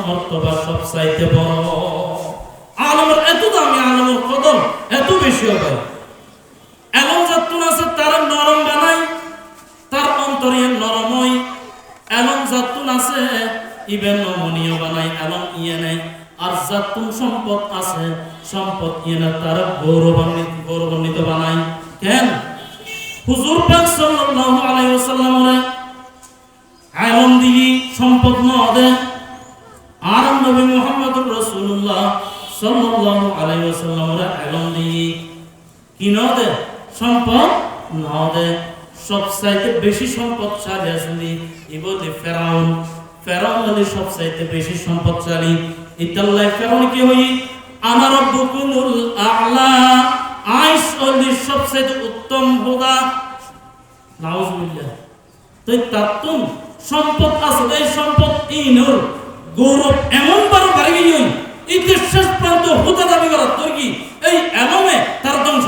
মর্তবা সব চাইতে বড়। আলমের এত দামি, আলমের কদর এত বেশি হবে। এমন জাতুন আছে তারা নরম বানাই, তার অন্তরে নরমই। এমন জাতুন আছে ইবেন নমনীয় বানাই, এমন ইয়ে নেই। আর জাতুন সম্পদ আছে, সম্পদ ইয়ে না, তারা গৌরবান্বিত বানাই। কেন? হুজুর পাক সাল্লাল্লাহু আলাইহি ওয়াসাল্লামের আলম দিই সম্পদ নদে, আর নবী মুহাম্মদুর রাসূলুল্লাহ সাল্লাল্লাহু আলাইহি ওয়াসাল্লামের আলম দিই কি নদে? সম্পদ নদে। সবচাইতে বেশি সম্পদশালী আছেন ইবনে ফেরাউন। ফেরাউন হলো সবচাইতে বেশি সম্পদশালী। ইতাল্লাহ ফেরাউন কি হই? আনা রাব্বুকুমুল আ'লা, আইস হলো সবচাইতে উত্তম খোদা। নাউজুবিল্লাহ। তাই তাতুন সম্পদ আছে, এই সম্পদ ইনর গৌরব এমন বড় বাড়ি গই ইতে শেষ প্রান্ত খোদা দাবি করা তোর কি এই এমনে তার ধ্বংস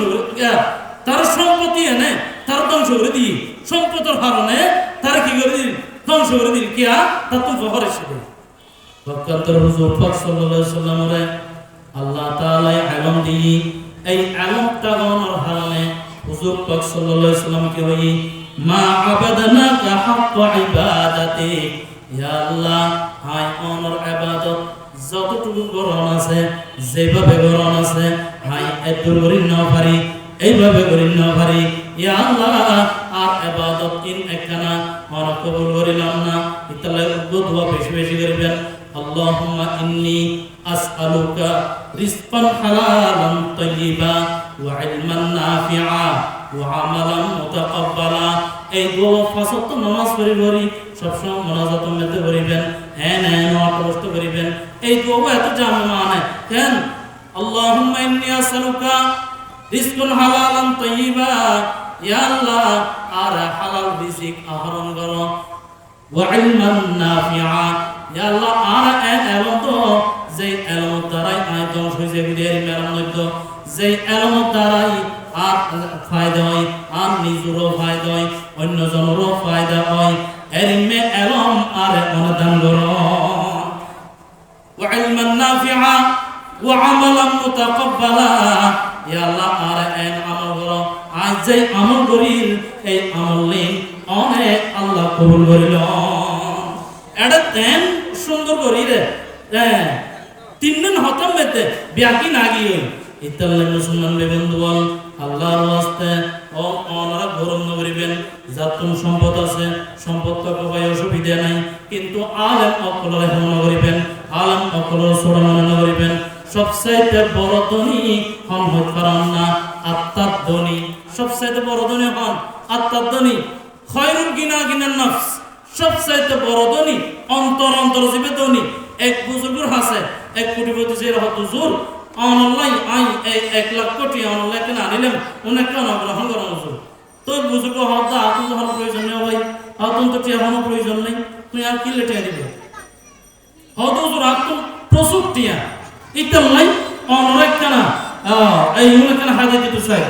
তার সম্পত্তি এনে তার ধ্বংস করে দিই, সম্পদের কারণে তার কি করে দিই? ধ্বংস করে দিই। কি আর তার তো ফখর এসে বরকতের হুজুর পাক সাল্লাল্লাহু আলাইহি ওয়াসাল্লামের আল্লাহ তাআলা ইলম দিই। এই ইলম তাগনের কারণে হুজুর পাক সাল্লাল্লাহু আলাইহি ওয়াসাল্লাম কি হই? মা আবাদনাকা হাক্কা ইবাদাতি, ইয়া আল্লাহ আই অনর ইবাদত যতটুকু গ্রহণ আছে, যেভাবে গ্রহণ আছে, আই এত করি না পারি, এইভাবে করি না পারি। ইয়া আল্লাহ আর ইবাদত ইন একখানা আর কবুল করিলাম না। ইতালে দোয়া বেশি বেশি করবেন। আল্লাহুম্মা ইন্নী আসআলুকা রিজকান হালালান তাইয়্যিবা ওয়া ইলমান নাফিআ ওয়া আমালান মুতাকাব্বালা। এই দোয়া ফাসত নামাজ পড়ি সবসময় মুনাজাত মধ্যে করিবেন। হ্যাঁ নট কষ্ট করিবেন। এই দোয়া এত জামা মানে কেন? আল্লাহুম্মা ইন্নী আসআলুকা রিজকান হালালান তাইয়্যিবা, ইয়া আল্লাহ আর হালাল রিজিক আহরণ করো। ওয়া ইলমান নাফিআ, ইয়া আল্লাহ আর এলম তো যে এলম দ্বারাই আয়তন হইছে বিদের মেরাম নইত, যে এলম দ্বারাই আর ফায়দা হয়, আর নিজেরও ফায়দা হয়, অন্যজনেরও ফায়দা হয়। এরিমে এলম আর অনুদান করো। ওয়া ইলমান নাফিআ ওয়া আমালান মুতাকাব্বালা, ইয়া আল্লাহ আর আমল করো। আজ যে আমল করির এই আমল অনেক আল্লাহ কবুল করিল। এটা তেন সুন্দর করি রে তিন দিন হতম বেতে ব্যাকি না গিয়ে ইতাল্লাহ মুসলমান বন্ধু বল আল্লাহর ওয়াস্তে ও ওনারা গৌরব করিবেন। যাতুন সম্পদ আছে, সম্পদ তো কবাই অসুবিধা নাই, কিন্তু আলেম অকলরে হেমন করিবেন, আলেম অকলর ছোড়া মনে করিবেন। সবচাইতে বড় ধনী হন হইতে পারেন না আত্মার ধনী। সবচাইতে বড় ধনী হন আত্মার ধনী। খয়রুল গিনা গিনার নফস, সবচাইতে বড় ধনী অন্তর জীবে ধনী। এক বুজুর্গর হাসে 1 কোটিপতি যে হত জোর অনলাই আই 1 লাখ কোটি অনলাই কেন আনিলাম অনেক কেন গ্রহণ করা জোর। তো বুজুর্গ হত আতুন যখন প্রয়োজন নেই ভাই, আতুন তো টিয়া হওয়ার প্রয়োজন নেই, তুই আর কি লেটে দিবে হত জোর আতুন প্রচুর টিয়া ইতাল নাই অনেক কেন এই অনেক কেন হাতে দিতে চাই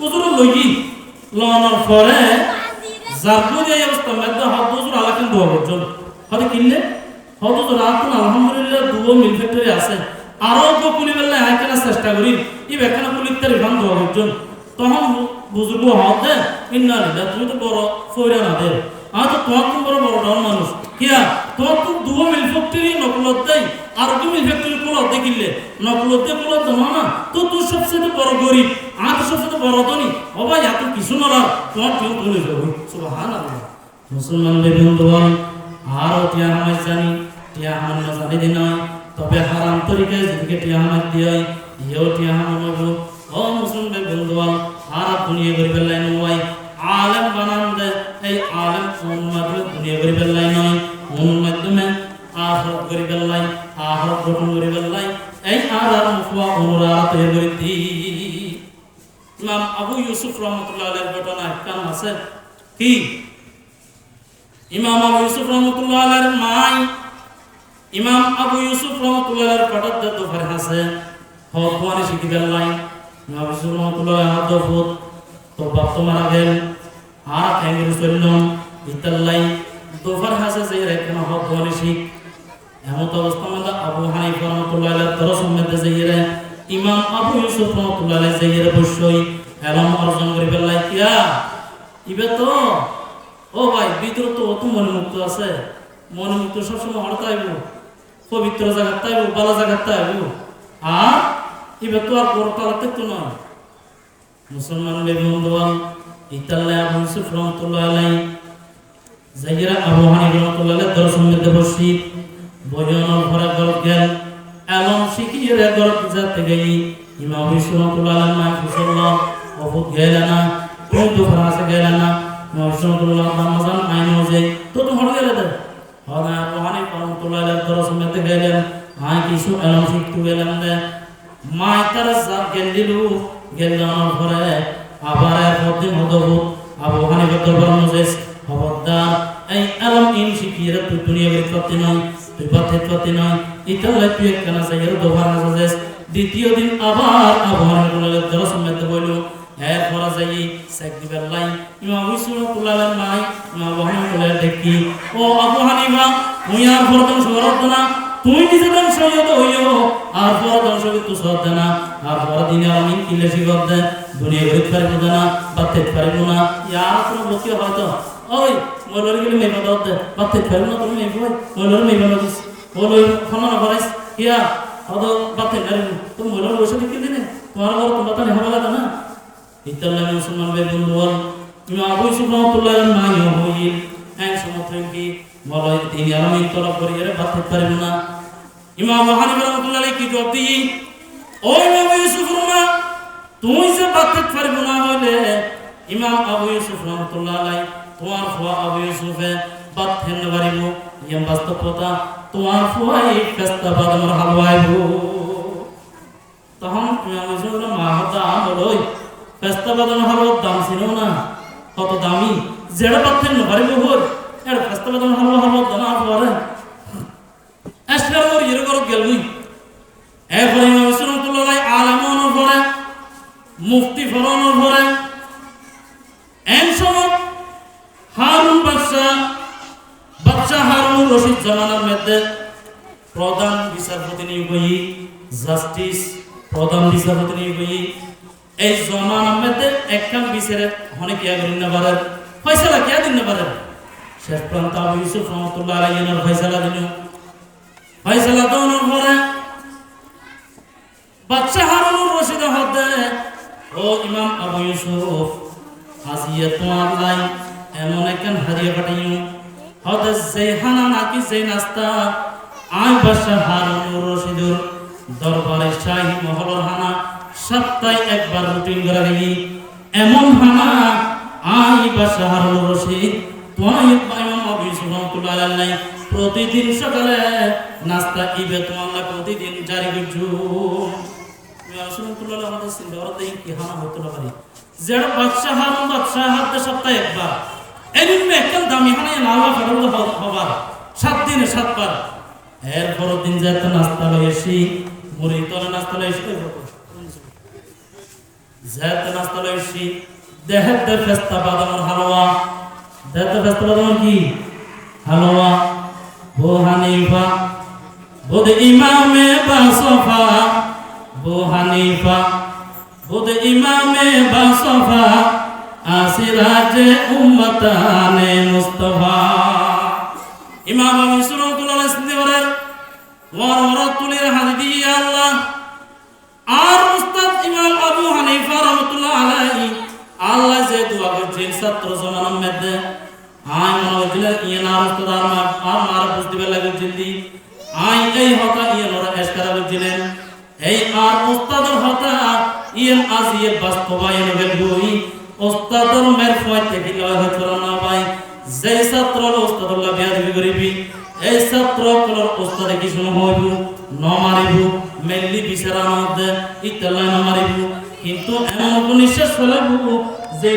বুজুর্গ লই লনার পরে জারপুরি এই অবস্থা মধ্যে হত জোর আলাকেন দোয়া করছেন হতে কিনলে হত জোর আতুন আলহামদুলিল্লাহ দুও মিল ফ্যাক্টরি আছে। আরো কুলি বেলা আইকেনা চেষ্টা করি ই বেখানা কুলির ভান দোয়া করছেন। তখন বুজুর্গ হতে ইন্নালিল্লাহ তুমি তো বড় ফইরা না দে আর তো তোমার তো বড় ডাউন মানুষ কিয়া তোমার তো দুও মিল ফ্যাক্টরি নকলত দেই আর দু মিল ফ্যাক্টরি কোলত দেখিলে নকলত দে কোলত দমা না তো তুই সবচেয়ে বড় গরিব আর সবচেয়ে বড় ধনী ও ভাই এত কিছু না তোমার কেউ তুলে যাবো। সুবহানাল্লাহ। মুসলমান বন্ধু আর টিয়া আমার জানি টিয়া আমার না জানি দি নয়, তবে হারাম তরিকায় যেদিকে টিয়া আমার দিয়ে ইয়েও টিয়া আমার নবো। ও মুসলমান বন্ধু আর দুনিয়া করি ফেললাই নয় আলেম বানান দে। এই আলেম কোন মাধ্যমে দুনিয়া করি ফেললাই নয়, কোন মাধ্যমে আখরাত করি ফেললাই, আখরাত গঠন করি ফেললাই। এই আর মুখবা অনুরাগ তৈরি করে দি। ইমাম আবু ইউসুফ রহমতুল্লাহ আলাইহির ঘটনা কান আছে কি? ইমাম আবু ইউসুফ রহমতুল্লাহ আলাইহির মাই ইমাম আবু ইউসুফ রহমতুল্লাহ আলাইহির পটত তো ফর হাসে হওয়ানি শিখি গেলাই। ইমাম ইউসুফ রহমতুল্লাহ আলাইহি দফত তো বাপ তো মারা গেল আর এঙ্গেজ করলাম ইতাল্লাই দোফার হাসে যে রেখে হওয়ানি শিখ এমত অবস্থা মধ্যে আবু হানিফা রাহমাতুল্লাহ আলাইহি দরস মধ্যে যাইরা ইমাম আবু ইউসুফ রাহমাতুল্লাহ আলাইহি যাইরা বসই এলম অর্জন করি বেলাই কিয়া ইবে তো ও ভাই ভিতর তো অত মনোমুক্ত আছে মনোমুক্ত সবসময় হড়তাইব পবিত্র জায়গা তাইব ভালো জায়গা তাইব আর ইবে তো আর বড় তালাতে তো নয় মুসলমান বন্ধুগণ ইতাল্লা আবু ইউসুফ রাহমাতুল্লাহ আলাইহি যাইরা আবু হানিফা রাহমাতুল্লাহ আলাইহি দরস মধ্যে বসি বয়নের ঘরে ঘর গেল এলম শিখিয়ে ঘর যাতে গই ইমাম ইউসুফ রাহমাতুল্লাহ আলাইহি মাহফিজুল্লাহ অফুত গেল না কিন্তু ফরাসে গেল না মাশাআল্লাহ রমজান আইনো যে তো হড় গেল দে হনা আবু হানিফা রাহমাতুল্লাহ আলাইহি দরস মধ্যে গেলেন আই কিছু এলম শিখতে গেলেন দে মাই তার যা গেলিলু গেলানোর ঘরে আবার একদিন হদব আবু হানিফা দরবার মধ্যে খবরদার এই এলম ইন শিখিয়ে তুই দুনিয়া বিপত্তি নয় তুই বাধ্যপতি নয় ইতালে তুই একখানা যাইয়ের দোভার আছে দ্বিতীয় দিন আবার আবু হানিফা দরস মধ্যে বলল এরপর যাই শেখ দিবেন লাই ইমাম ইউসুফ রাহমাতুল্লাহ নাই ইমাম আবু হানিফা দেখি ও আবু হানিফা তুই আর ফরদন শরত না তুই নিজে দান সৈয়দ হইও আর ফরদন সৈয়দ তুই সদ না আর ফরদিন আমি কিলে শিগত দে দুনিয়া হইতে পারবো না বাতে পারবো না ইয়ার কোনো লোকে হয়তো ওই মৌলবি গেলে মেয়ে বাদ দে বাতে পারবো না তুমি মেয়ে ভাই মৌলবি মেয়ে বাদ দিস মৌলবি খানা না করাইস ইয়া হয়তো বাতে পারবো তো মৌলবি বসে দেখি দিনে তোমার ঘর তোমরা তো নেওয়া লাগে না ইতাল্লাহ মুসলমান ভাই বন্ধুগণ ইমাম আবু ইউসুফ রাহমাতুল্লাহ আলাইহি মাই হইল এক সময় কি বলে তিনি আলামিন তরফ করিয়ে বাতে পারবো না ইমাম আবু হানিফা রাহমাতুল্লাহ আলাইহি কি জবাব দিই ও ইমাম আবু ইউসুফ রহমান তুই যে বাতে পারবো না হইলে ইমাম আবু ইউসুফ রাহমাতুল্লাহ আলাইহি তোমার ফুয়া আবু ইউসুফে বাত হেন পারিব ইয়া বাস্তব কথা তোমার ফুয়াই ফেস্তা বাদামের হালওয়াইব তখন ইমাম আবু ইউসুফ মাহদা বলই ফেস্তা বাদামের হালওয়ার দাম ছিল না কত দামি যেটা বাত হেন পারিব হল এর ফেস্তা বাদামের হালওয়ার দাম আর পরে আসলে ওর ইরে করত গেলই এরপর ইমাম ইউসুফ রাহমাতুল্লাহ আলাইহি আলেমনের পরে মুফতি ফরনের পরে এন সময় হারুন বাদশা হারুন রশিদ জামানার মধ্যে প্রধান বিচারপতি নিয়োগ হই জাস্টিস প্রধান বিচারপতি নিয়োগ হই এই জামানার মধ্যে একখান বিচারে অনেক ইয়া করেন না পারে ফয়সালা কে দিন না পারে শেষ প্রান্ত আবু ইউসুফ রাহমাতুল্লাহ আলাইহি এর ফয়সালা দিল ফয়সালা দেওয়ার পরে বাদশা হারুন রশিদ হতে ও ইমাম আবু ইউসুফ আজিয়া তোমার লাই এমন একখান হারিয়ে পাঠাইও হতে সেই হানা নাকি সেই নাস্তা আই বাদশা হারুন রশিদুর দরবারে শাহী মহলের হানা সপ্তাহে একবার রুটিন করে গেলি এমন হানা আই বাদশা হারুন রশিদ তোমার ইমাম আবু ইউসুফ রাহমাতুল্লাহ আলাইহি প্রতিদিন সকালে নাস্তা ইবে তোমার প্রতিদিন জারি করছো রাসূলুল্লাহ আমাদের চিন্তা করতে কি হানা হতে না পারে যেটা বাদশা হারুন বাদশা হাতে সপ্তাহে একবার এদিন একদম দামি হানা আল্লাহ ফরজ হবার 7 দিনে 7 বার এরপর দিন যেতে নাস্তা লইছি মুড়ি তলে নাস্তা লইছি যেতে নাস্তা লইছি দেহতে ফেস্তা বাদামের হালুয়া দেহতে ফেস্তা বাদামের কি হালুয়া আবু হানিফা বুদ ইমামে বাসফা আবু হানিফা বুদ ইমামে বাসফা আসিরাজে উম্মতানে মুস্তাফা ইমাম আবু ইউসুফ রাহমাতুল্লাহ আলাইহি ওয়ারাতুলির হাদিদি আল্লাহ আর উস্তাদ ইমাম আবু হানিফা রাহমাতুল্লাহ আলাইহি আল্লাহ যে দোয়া করছেন ছাত্র জামানার মধ্যে আই মনে হচ্ছিল ইয়ে না উস্তাদ আর মার বুঝতে লাগে জলদি আই এই হতা ইয়ে লড়া এসকারা বলছিলেন এই আর উস্তাদের হতা ইয়ে আজিয়ে বাস্তবায়ন গেলই উস্তাদের মের ফয় থেকে লয় হতো না ভাই যে ছাত্র উস্তাদুল্লাহ বিয়াদবি করিবি এই ছাত্র কলর উস্তাদে কি শুনো হইব ন মারিব মেল্লি বিচারার মধ্যে ইতলাই ন মারিব কিন্তু এমন কোন নিঃশ্বাস ফেলাবো যে